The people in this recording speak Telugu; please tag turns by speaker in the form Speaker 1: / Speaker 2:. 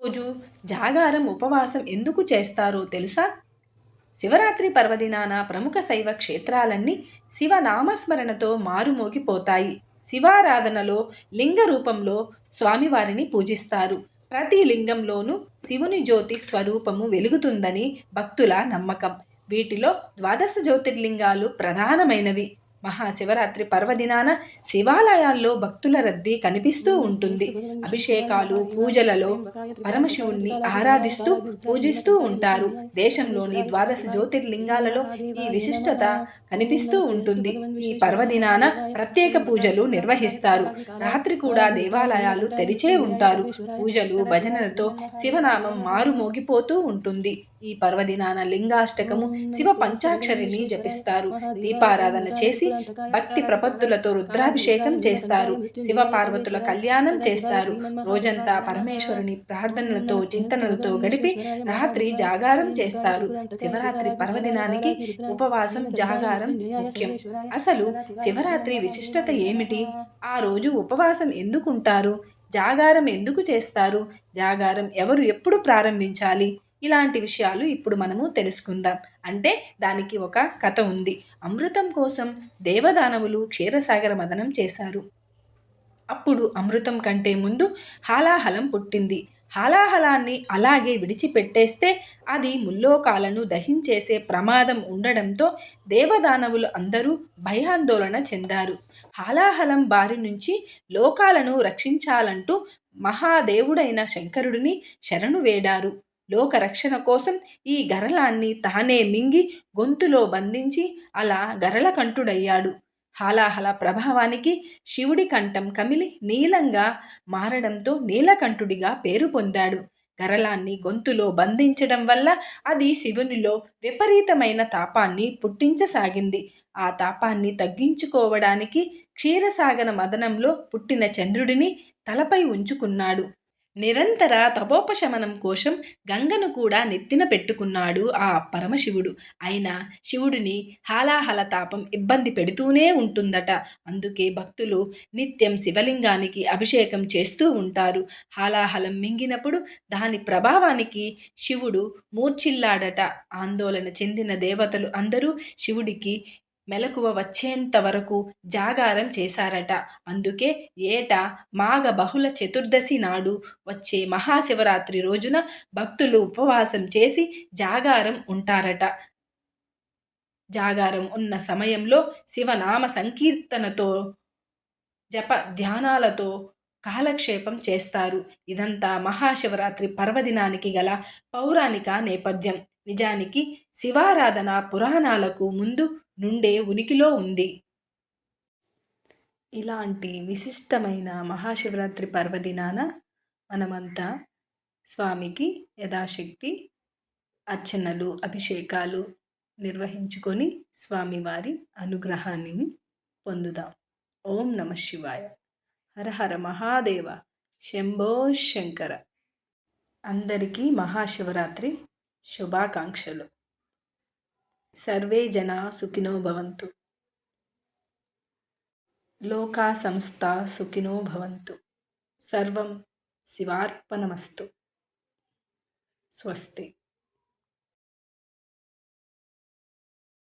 Speaker 1: రోజు జాగారం ఉపవాసం ఎందుకు చేస్తారో తెలుసా? శివరాత్రి పర్వదినాన ప్రముఖ శైవ క్షేత్రాలన్నీ శివనామస్మరణతో మారుమోగిపోతాయి. శివారాధనలో లింగ రూపంలో స్వామివారిని పూజిస్తారు. ప్రతి లింగంలోనూ శివుని జ్యోతి స్వరూపము వెలుగుతుందని భక్తుల నమ్మకం. వీటిలో ద్వాదశ జ్యోతిర్లింగాలు ప్రధానమైనవి. మహాశివరాత్రి పర్వదినాన శివాలయాల్లో భక్తుల రద్దీ కనిపిస్తూ ఉంటుంది. అభిషేకాలు, పూజలలో పరమశివుణ్ణి ఆరాధిస్తూ పూజిస్తూ ఉంటారు. దేశంలోని ద్వాదశ జ్యోతిర్లింగాలలో ఈ విశిష్టత కనిపిస్తూ ఉంటుంది. ఈ పర్వదినాన ప్రత్యేక పూజలు నిర్వహిస్తారు. రాత్రి కూడా దేవాలయాలు తెరిచే ఉంటారు. పూజలు, భజనలతో శివనామం మారుమోగిపోతూ ఉంటుంది. ఈ పర్వదినాన లింగాష్టకము, శివ పంచాక్షరిని జపిస్తారు. దీపారాధన చేసి భక్తి ప్రపత్తులతో రుద్రాభిషేకం చేస్తారు. శివ పార్వతుల కళ్యాణం చేస్తారు. రోజంతా పరమేశ్వరుని ప్రార్థనలతో, చింతనలతో గడిపి రాత్రి జాగారం చేస్తారు. శివరాత్రి పర్వదినానికి ఉపవాసం, జాగారం ముఖ్యం. అసలు శివరాత్రి విశిష్టత ఏమిటి? ఆ రోజు ఉపవాసం ఎందుకుంటారు? జాగారం ఎందుకు చేస్తారు? జాగారం ఎవరు ఎప్పుడు ప్రారంభించాలి? ఇలాంటి విషయాలు ఇప్పుడు మనము తెలుసుకుందాం. అంటే దానికి ఒక కథ ఉంది. అమృతం కోసం దేవదానవులు క్షీరసాగర మథనం చేశారు. అప్పుడు అమృతం కంటే ముందు హాలాహలం పుట్టింది. హాలాహలాన్ని అలాగే విడిచిపెట్టేస్తే అది ముల్లోకాలను దహించేసే ప్రమాదం ఉండడంతో దేవదానవులు అందరూ భయాందోళన చెందారు. హాలాహలం బారి నుంచి లోకాలను రక్షించాలంటూ మహాదేవుడైన శంకరుడిని శరణు వేడారు. లోకరక్షణ కోసం ఈ గరళాన్ని తానే మింగి గొంతులో బంధించి అలా గరళకంఠుడయ్యాడు. హాలాహల ప్రభావానికి శివుడి కంఠం కమిలి నీలంగా మారడంతో నీలకంఠుడిగా పేరు పొందాడు. గరళాన్ని గొంతులో బంధించడం వల్ల అది శివునిలో విపరీతమైన తాపాన్ని పుట్టించసాగింది. ఆ తాపాన్ని తగ్గించుకోవడానికి క్షీరసాగర మదనంలో పుట్టిన చంద్రుడిని తలపై ఉంచుకున్నాడు. నిరంతర తపోపశమనం కోసం గంగను కూడా నెత్తిన పెట్టుకున్నాడు ఆ పరమశివుడు. అయినా శివుడిని హాలాహల తాపం ఇబ్బంది పెడుతూనే ఉంటుందట. అందుకే భక్తులు నిత్యం శివలింగానికి అభిషేకం చేస్తూ ఉంటారు. హాలాహలం మింగినప్పుడు దాని ప్రభావానికి శివుడు మూర్ఛిల్లాడట. ఆందోళన చెందిన దేవతలు అందరూ శివుడికి మెలకువ వచ్చేంత వరకు జాగారం చేశారట. అందుకే ఏటా మాఘ బహుళ చతుర్దశి నాడు వచ్చే మహాశివరాత్రి రోజున భక్తులు ఉపవాసం చేసి జాగారం ఉంటారట. జాగారం ఉన్న సమయంలో శివనామ సంకీర్తనతో, జప ధ్యానాలతో కాలక్షేపం చేస్తారు. ఇదంతా మహాశివరాత్రి పర్వదినానికి గల పౌరాణిక నేపథ్యం. నిజానికి శివారాధన పురాణాలకు ముందు నుండే ఉనికిలో ఉంది. ఇలాంటి విశిష్టమైన మహాశివరాత్రి పర్వదినాన మనమంతా స్వామికి యథాశక్తి అర్చనలు, అభిషేకాలు నిర్వహించుకొని స్వామివారి అనుగ్రహాన్ని పొందుదాం. ఓం నమ శివాయ. హర హర మహాదేవ. శంభో శంకర. అందరికీ మహాశివరాత్రి శుభాకాంక్షలు. సర్వే జనా సుఖినో భవంతు. లోకా సమస్తా సుఖినో భవంతు. సర్వం శివార్పణమస్తు. స్వస్తి.